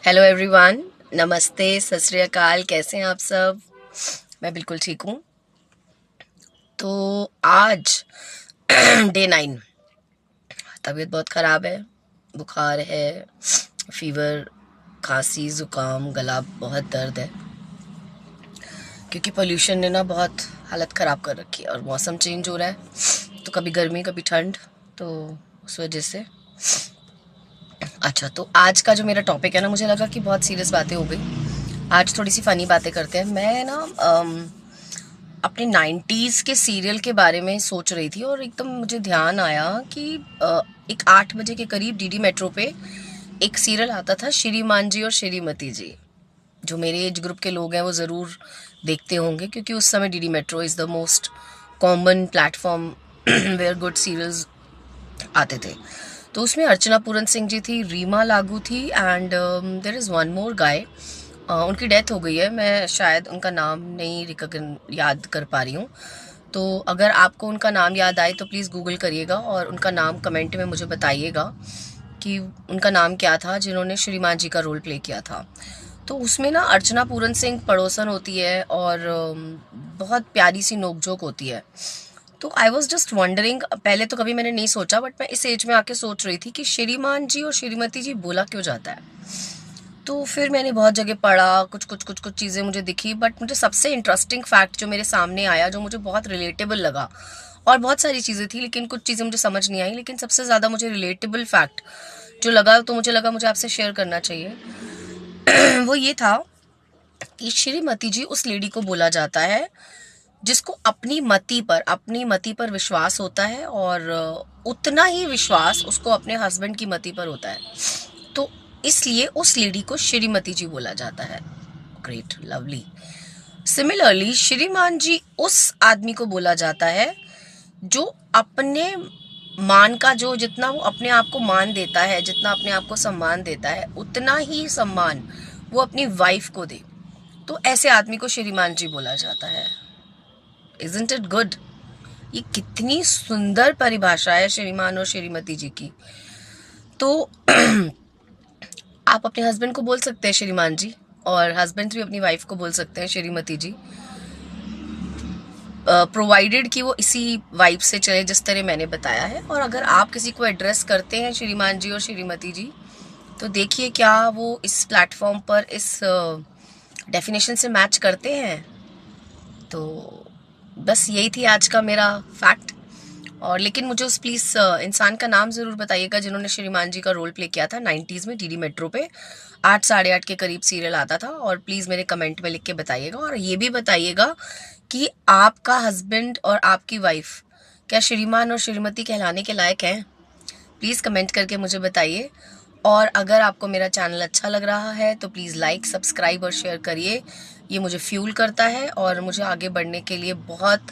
Hello everyone, नमस्ते, सत श्री अकाल। कैसे हैं आप सब? मैं बिल्कुल ठीक हूँ। तो आज डे 9। तबीयत बहुत ख़राब है, बुखार है, फीवर, खांसी, ज़ुकाम, गला बहुत दर्द है क्योंकि पोल्यूशन ने ना बहुत हालत ख़राब कर रखी है और मौसम चेंज हो रहा है, तो कभी गर्मी कभी ठंड, तो उस वजह से। अच्छा, तो आज का जो मेरा टॉपिक है ना, मुझे लगा कि बहुत सीरियस बातें हो गई, आज थोड़ी सी फ़नी बातें करते हैं। मैं ना अपने 90s के सीरियल के बारे में सोच रही थी और एकदम मुझे ध्यान आया कि एक 8 बजे के करीब डीडी मेट्रो पे एक सीरियल आता था, श्रीमान जी और श्रीमती जी। जो मेरे एज ग्रुप के लोग हैं वो ज़रूर देखते होंगे क्योंकि उस समय DD Metro is the most common platform where good serials आते थे। तो उसमें अर्चना पूरन सिंह जी थी, रीमा लागू थी and there is one more guy. उनकी डेथ हो गई है, मैं शायद उनका नाम नहीं याद कर पा रही हूँ। तो अगर आपको उनका नाम याद आए तो प्लीज़ गूगल करिएगा और उनका नाम कमेंट में मुझे बताइएगा कि उनका नाम क्या था जिन्होंने श्रीमान जी का रोल प्ले किया था। तो उसमें ना अर्चना पूरन सिंह पड़ोसन होती है और बहुत प्यारी सी नोकझोंक होती है। तो आई वॉज जस्ट वंडरिंग, पहले तो कभी मैंने नहीं सोचा बट मैं इस एज में आके सोच रही थी कि श्रीमान जी और श्रीमती जी बोला क्यों जाता है। तो फिर मैंने बहुत जगह पढ़ा, कुछ चीज़ें मुझे दिखी, बट मुझे सबसे इंटरेस्टिंग फैक्ट जो मेरे सामने आया, जो मुझे बहुत रिलेटेबल लगा, और बहुत सारी चीज़ें थी लेकिन कुछ चीज़ें मुझे समझ नहीं आई, लेकिन सबसे ज़्यादा मुझे रिलेटेबल फैक्ट जो लगा तो मुझे लगा मुझे आपसे शेयर करना चाहिए। वो ये था कि श्रीमती जी उस लेडी को बोला जाता है जिसको अपनी मति पर विश्वास होता है और उतना ही विश्वास उसको अपने हस्बैंड की मति पर होता है, तो इसलिए उस लेडी को श्रीमती जी बोला जाता है। Great, lovely. सिमिलरली श्रीमान जी उस आदमी को बोला जाता है जो अपने मान का, जो जितना वो अपने आप को मान देता है, जितना अपने आप को सम्मान देता है, उतना ही सम्मान वो अपनी वाइफ को दे, तो ऐसे आदमी को श्रीमान जी बोला जाता है। Isn't it good? ये कितनी सुंदर परिभाषा है श्रीमान और श्रीमती जी की। तो आप अपने हस्बैंड को बोल सकते हैं श्रीमान जी, और हस्बैंड भी अपनी वाइफ को बोल सकते हैं श्रीमती जी, प्रोवाइडेड कि वो इसी वाइफ से चले जिस तरह मैंने बताया है। और अगर आप किसी को एड्रेस करते हैं श्रीमान जी और श्रीमती जी, तो देखिए क्या वो इस प्लेटफॉर्म पर इस डेफिनेशन से मैच करते हैं। तो बस यही थी आज का मेरा फैक्ट। और लेकिन मुझे उस प्लीज़ इंसान का नाम ज़रूर बताइएगा जिन्होंने श्रीमान जी का रोल प्ले किया था 90s में डीडी मेट्रो पे 8 साढ़े 8 के करीब सीरियल आता था। और प्लीज़ मेरे कमेंट में लिख के बताइएगा, और ये भी बताइएगा कि आपका हस्बैंड और आपकी वाइफ क्या श्रीमान और श्रीमती कहलाने के लायक हैं। प्लीज़ कमेंट करके मुझे बताइए। और अगर आपको मेरा चैनल अच्छा लग रहा है तो प्लीज़ लाइक, सब्सक्राइब और शेयर करिए। ये मुझे फ्यूल करता है और मुझे आगे बढ़ने के लिए बहुत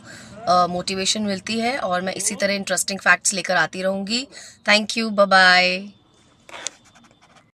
मोटिवेशन मिलती है, और मैं इसी तरह इंटरेस्टिंग फैक्ट्स लेकर आती रहूँगी। Thank you, bye bye.